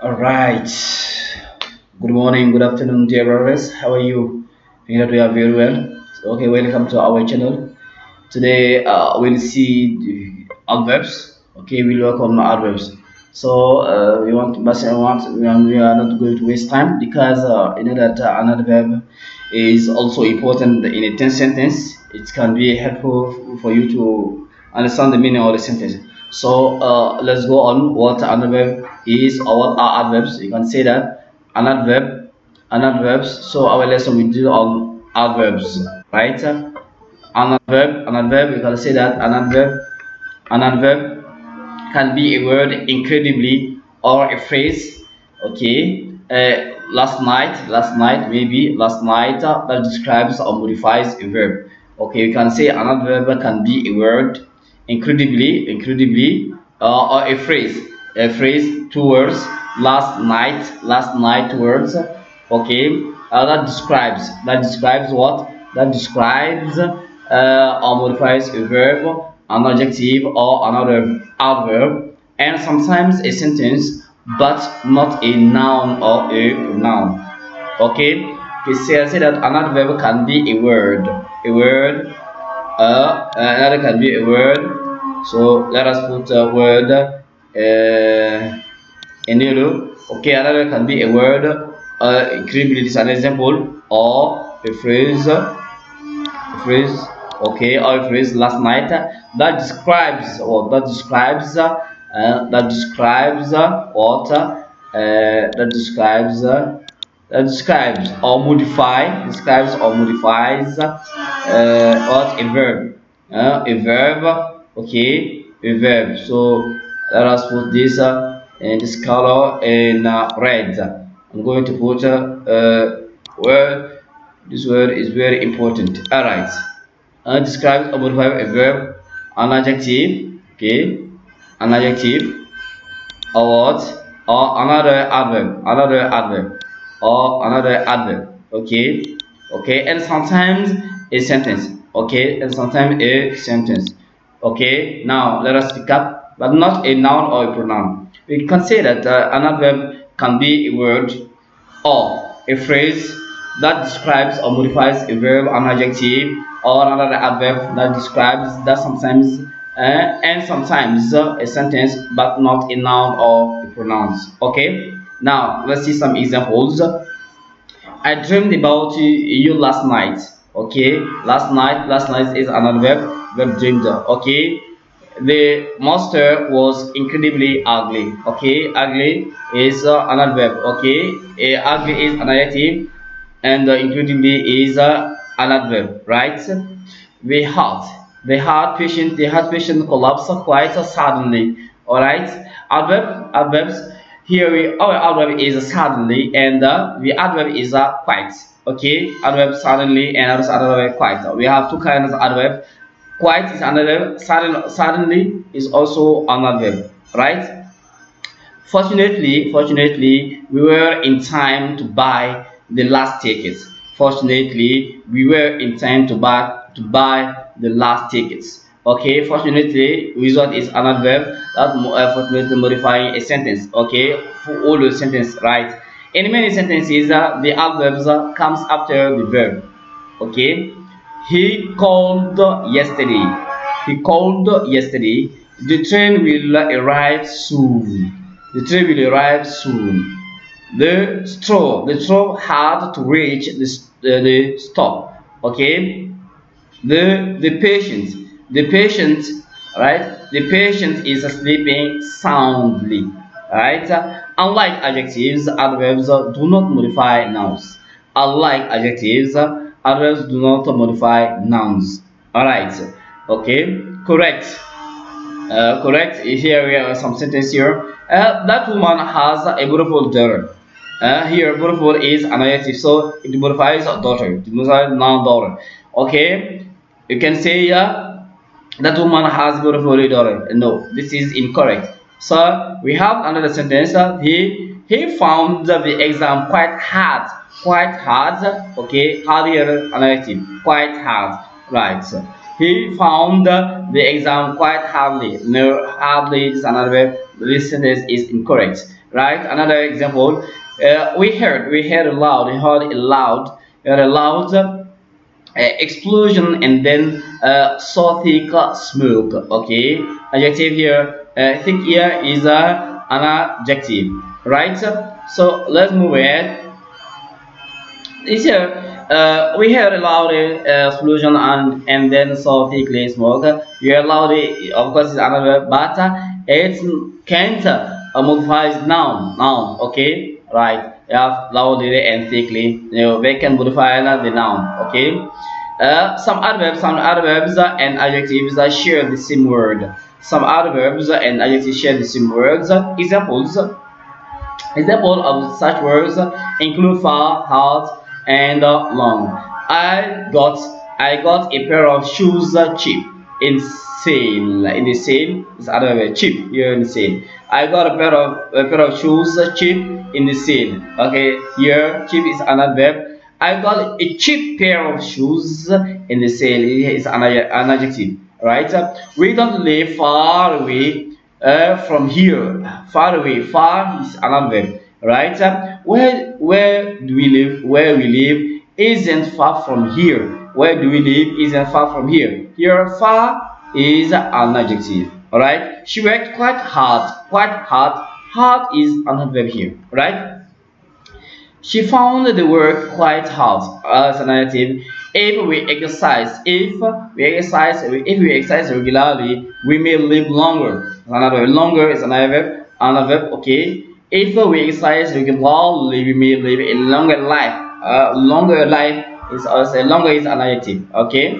All right. Good morning, good afternoon, dear brothers. How are you? I hope you are very well. Okay, welcome to our channel. Today, we'll see the adverbs. Okay, we'll work on adverbs. So, we are not going to waste time because you know that an adverb is also important in a sentence. It can be helpful for you to understand the meaning of the sentence. So let's go on. What an adverb is, or what are adverbs? You can say that an adverbs. So our lesson we do on adverbs, right? An adverb. You can say that an adverb can be a word incredibly or a phrase. Okay. Last night, maybe last night that describes or modifies a verb. Okay, you can say an adverb can be a word incredibly, or a phrase, two words, last night words. Okay, that describes what? That describes or modifies a verb, an adjective, or another adverb, and sometimes a sentence, but not a noun or a pronoun. Okay, say that an adverb can be a word, another can be a word. So let us put a word in yellow. Okay, another can be a word. Incredibly is an example, or a phrase, okay, or a phrase last night that describes what? That describes what? That describes or modifies what? A verb, okay, a verb. So let us put this in this color in red. I'm going to put word. This word is very important. All right. Describes or modifies a verb, an adjective, okay, an adjective, or what? Or another adverb, or another adverb. Okay, and sometimes a sentence. Okay, and sometimes a sentence. Okay, now let us pick up, but not a noun or a pronoun. We can say that an adverb can be a word or a phrase that describes or modifies a verb, an adjective, or another adverb that describes that sometimes and sometimes a sentence, but not a noun or a pronouns. Okay, now let's see some examples. I dreamed about you last night. Okay, last night is an adverb dreamed. Okay, the monster was incredibly ugly. Okay, ugly is an adverb. Okay, ugly is an adjective, and incredibly is an adverb, right? The heart patient collapsed quite suddenly. All right, adverbs. Here our adverb is suddenly, and the adverb is quite. Okay, adverb suddenly and adverb quite. We have two kinds of adverb. Quite is another. Suddenly is also an adverb, right? Fortunately, we were in time to buy the last tickets. Fortunately, we were in time to buy the last tickets. Okay, fortunately, result is an adverb that fortunately modifying a sentence. Okay, for all the sentence, right? In many sentences, the adverbs comes after the verb. Okay, he called yesterday. The train will arrive soon. The straw had to reach the stop. Okay, the patient, right? The patient is sleeping soundly, right? Unlike adjectives, adverbs do not modify nouns. Adverbs do not modify nouns. All right. Okay. Correct. Correct. Here we have some sentence here. That woman has a beautiful daughter. Here, beautiful is an adjective, so it modifies a daughter. It modifies noun daughter. Okay. You can say that woman has a beautiful daughter. No, this is incorrect. So we have another sentence. He found the exam quite hard. Okay, hard here an adjective. Quite hard. Right. He found the exam quite hardly. No, hardly is another verb. This sentence is incorrect. right? Another example, we heard a loud explosion, and then saw thick smoke. Okay, adjective here. I think here is an adjective, right? So let's move ahead. This here, we heard a loud explosion and then saw thickly smoke. You heard loud, of course, is another, but it can't modify noun. Okay, right? You have loudly and thickly. They can modify the noun. Okay. Some adverbs and adjectives share the same word. Some adverbs and adjectives share the same words. Examples of such words include far, hard, and long. I got a pair of shoes cheap in sale. In the sale is adverb cheap here in the sale. I got a pair of shoes cheap in the sale. Okay, here cheap is an adverb. I got a cheap pair of shoes in the sale. It is an adjective, right? We don't live far away from here. Far away, far is an adverb, right? Where do we live? Where we live isn't far from here. Where do we live isn't far from here. Here, far is an adjective, all right? She worked quite hard. Hard is an adverb here, right? She found the work quite hard as an adjective. If we exercise regularly, we may live longer. Another longer is an adverb. Okay. If we exercise regularly, we may live a longer life. Longer life is also longer is an adjective. Okay.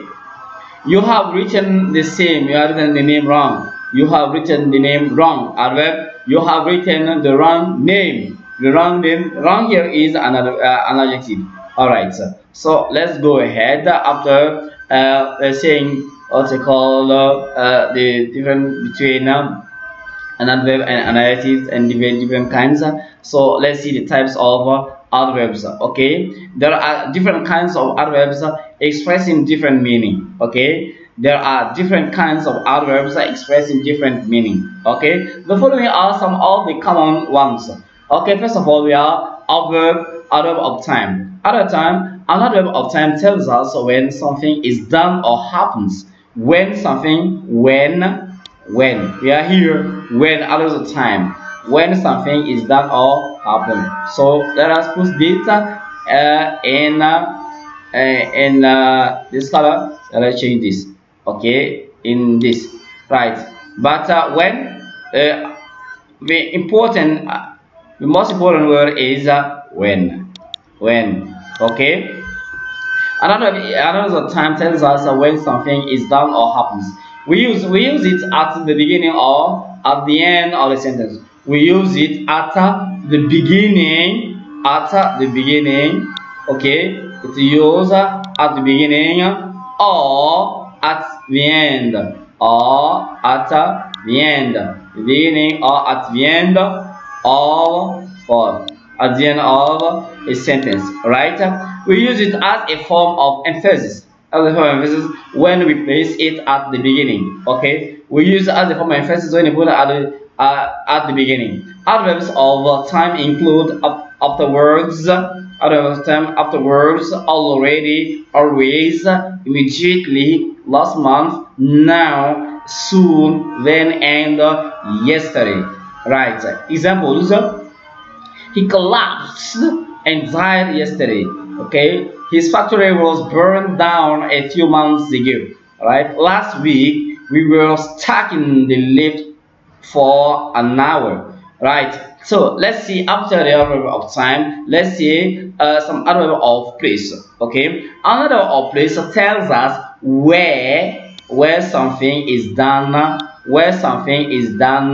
You have written the same. You have written the name wrong. You have written the name wrong. Adverb. You have written the wrong name. The wrong name. Wrong here is another an adjective. All right. So let's go ahead after saying what they call the difference between an adverb and an adjective and different kinds. So let's see the types of adverbs. Okay, there are different kinds of adverbs expressing different meaning. Okay, there are different kinds of adverbs expressing different meaning. Okay, the following are some of the common ones. Okay, first of all, we are adverb of time. An adverb of time tells us when something is done or happens. When we are here, when adverbs of time, when something is done or happen. So let us put this in this color. Let us change this. Okay, in this, right? But when the most important word is when. Okay. Another time tells us when something is done or happens. We use it at the beginning or at the end of the sentence. We use it at the beginning. Okay. It's used at the beginning or at the end. The beginning or at the end at the end of a sentence, right? We use it as a form of emphasis. When we place it at the beginning. Okay, we use it as a form of emphasis when we put it at the beginning. Adverbs of time include afterwards, already, always, immediately, last month, now, soon, then, and yesterday. Right. Examples: he collapsed and died yesterday. Okay. His factory was burned down a few months ago. Right. Last week we were stuck in the lift for an hour. Right. So let's see after the adverb of time. Let's see some adverb of place. Okay. Another of place tells us where something is done,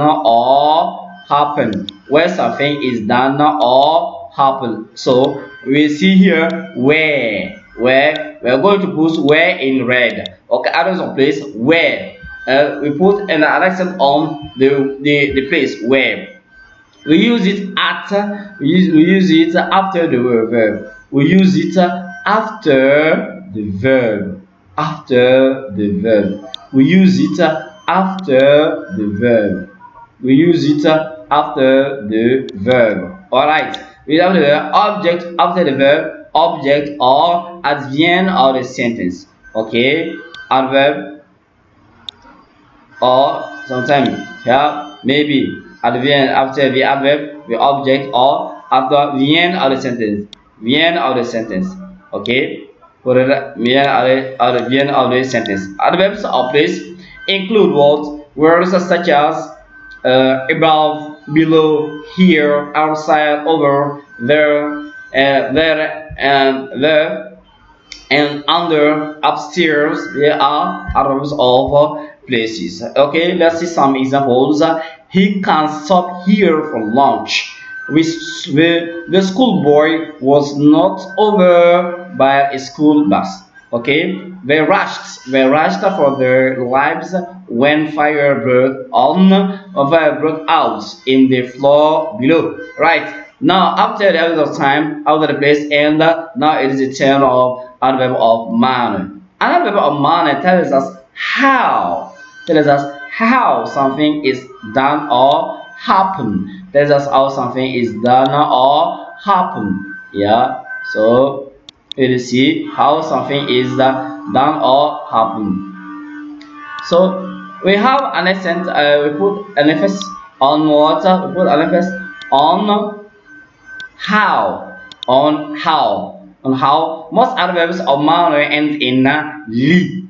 or happen. Where something is done or happen. So we see here where we are going to put where in red. Okay, others of place where we put an accent on the place where. We use it at. We use it after the verb. We use it after the verb. We use it after the verb. We use it after the verb. Alright, we have the object after the verb, object or at the end of the sentence. Okay, adverb or sometimes maybe at the end after the adverb, the object or after the end of the sentence. The end of the sentence. Okay, for the end of the sentence. Adverbs of place include words such as above, below, here, outside, over, there, and under, upstairs. They are adverbs of places. Okay, let's see some examples. He can stop here for lunch. The schoolboy was not over by a school bus. Okay, they rushed for their lives when fire broke out in the floor below. Right, now after the end of time, after the place, and now it is the turn of adverb of manner. An adverb of manner tells us how something is done or happen. Tells us how something is done or happen. Yeah, so you will see how something is done or happen. So we have an accent. We put an emphasis on what? We put an emphasis on how. Most adverbs of manner end in li.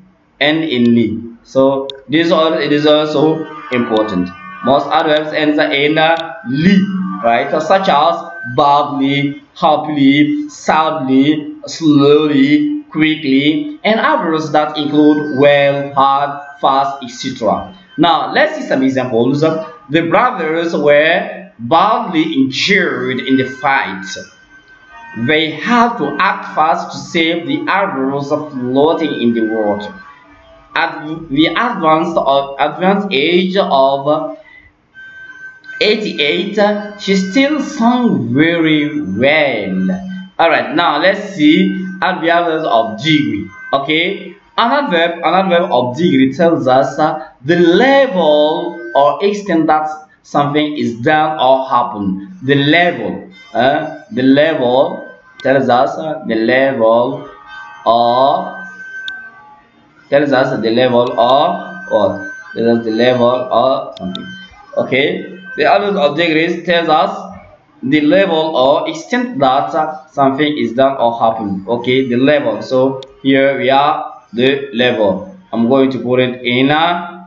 So it is also important. Most adverbs end in li, right? Such as badly, happily, sadly, slowly, quickly, and adverbs that include well, hard, fast, etc. Now let's see some examples. The brothers were badly injured in the fight. They had to act fast to save the adverbs floating in the water. At the advanced age of 88, she still sang very well. Alright, now let's see adverbs of degree. Okay, an adverb of degree tells us the level or extent that something is done or happen. The level tells us the level or something. Okay, the adverb of degrees tells us the level or extent that something is done or happen. Okay, the level. So here we are, the level. I'm going to put it in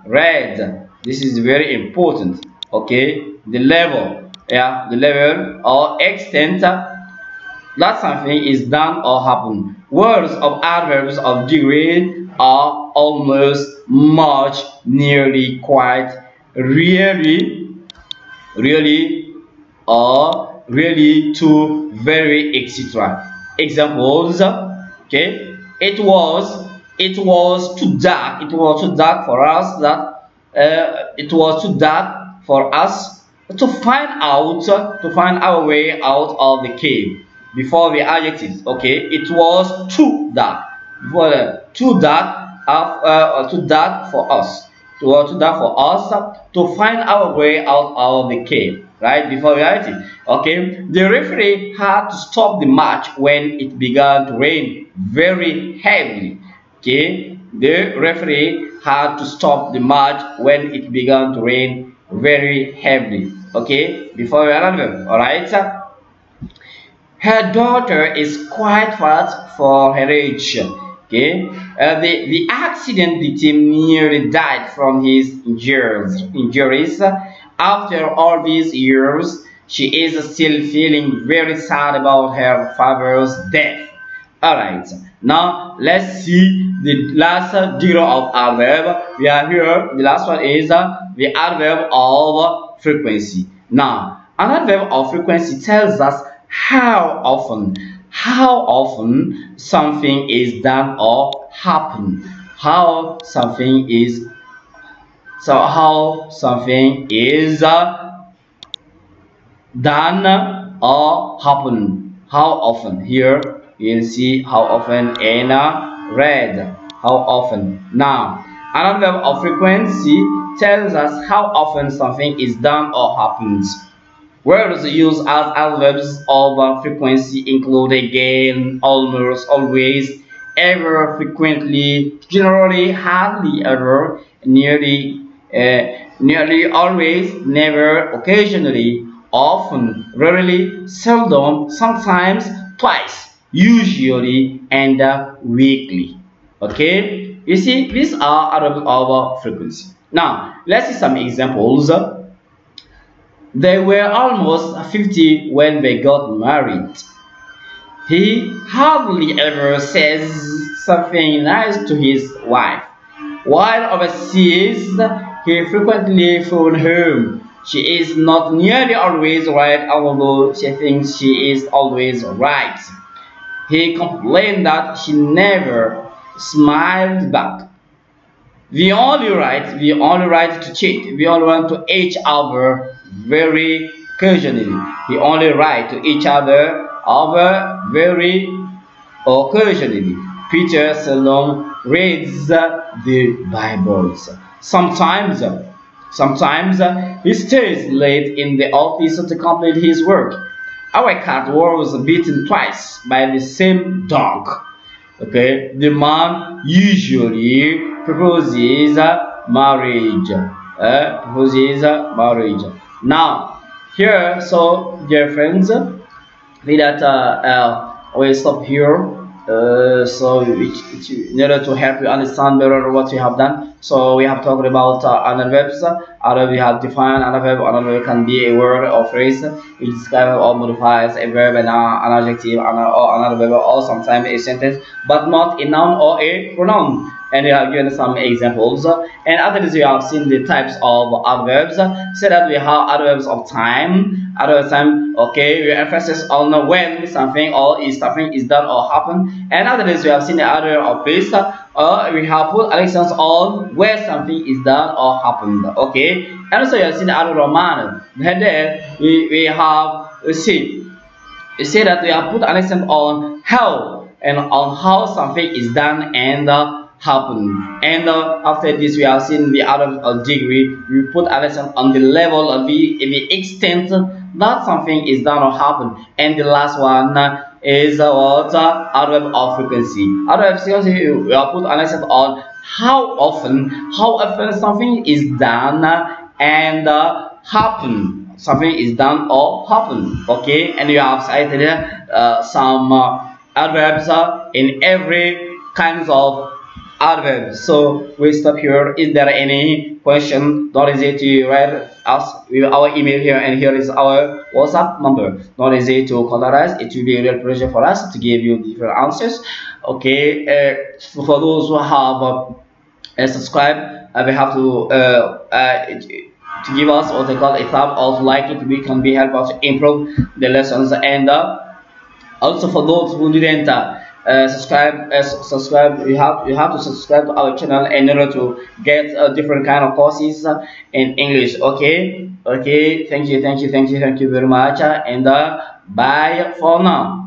red. This is very important. Okay, the level. Yeah, the level or extent that something is done or happen. Words of adverbs of degree are almost, much, nearly, quite, really, or really, to, very, etc. Examples. Okay, it was too dark. It was too dark for us to find our way out of the cave. Before the adjectives. Okay, it was too dark. Too dark for us. It was too dark for us to find our way out of the cave. Right, before the adjective. Okay, the referee had to stop the match when it began to rain very heavily. Okay, the referee had to stop the match when it began to rain very heavily. Okay, before the adverb. All right. Her daughter is quite fat for her age. Okay, the accident victim nearly died from his injuries. After all these years, she is still feeling very sad about her father's death. Alright, now let's see the last degree of adverb. We are here. The last one is the adverb of frequency. Now, an adverb of frequency tells us how often something is done or happen. How something is done or happen. How often? Here you'll see how often in red. How often. Now An adverb of frequency tells us how often something is done or happens. Words used as adverbs of frequency include again, almost, always, ever, frequently, generally, hardly, ever, nearly, nearly always, never, occasionally, often, rarely, seldom, sometimes, twice, usually, and weekly. Okay, you see, these are adverbs of frequency. Now, let's see some examples. They were almost 50 when they got married. He hardly ever says something nice to his wife. While overseas, he frequently phoned home. She is not nearly always right, although she thinks she is always right. He complained that she never smiled back. We only write to cheat. We only want to each other very occasionally. We only write to each other very occasionally. Peter seldom reads the Bibles. Sometimes he stays late in the office to complete his work. Our cat was beaten twice by the same dog. Okay, the man usually proposes marriage. Now, here, so dear friends, we will stop here. So in order to help you understand better what we have done, so we have talked about adverbs. We have defined an adverb. An adverb can be a word or phrase which describes or modifies a verb and an adjective or an adverb, or sometimes a sentence, but not a noun or a pronoun. And we have given some examples. And after this, we have seen the types of adverbs. So that we have adverbs of time. Adverbs of time, okay, we emphasis on when something or is something is done or happen. And after this, we have seen the adverb of place. We have put accents on where something is done or happened. Okay, and also you have seen the adverb of manner. And then we have see that we have put an accent on how and on how something is done and happen. And after this, we have seen the adverb of degree. We put accent on the level of the extent that something is done or happen. And the last one is what adverb of frequency. Adverb of frequency, we have put accent on how often something is done and happen. Something is done or happen. Okay, and you have cited some adverbs in every kinds of adverbs. So we stop here. Is there any question? Don't hesitate to write us with our email here, and here is our WhatsApp number. Don't hesitate to contact us. It will be a real pleasure for us to give you different answers. Okay, for those who have subscribed, we have to give us what they call a thumb or to like it. We can be help us to improve the lessons. And also for those who didn't subscribe, you have to subscribe to our channel in order to get different kind of courses in English. Okay, thank you very much, and bye for now.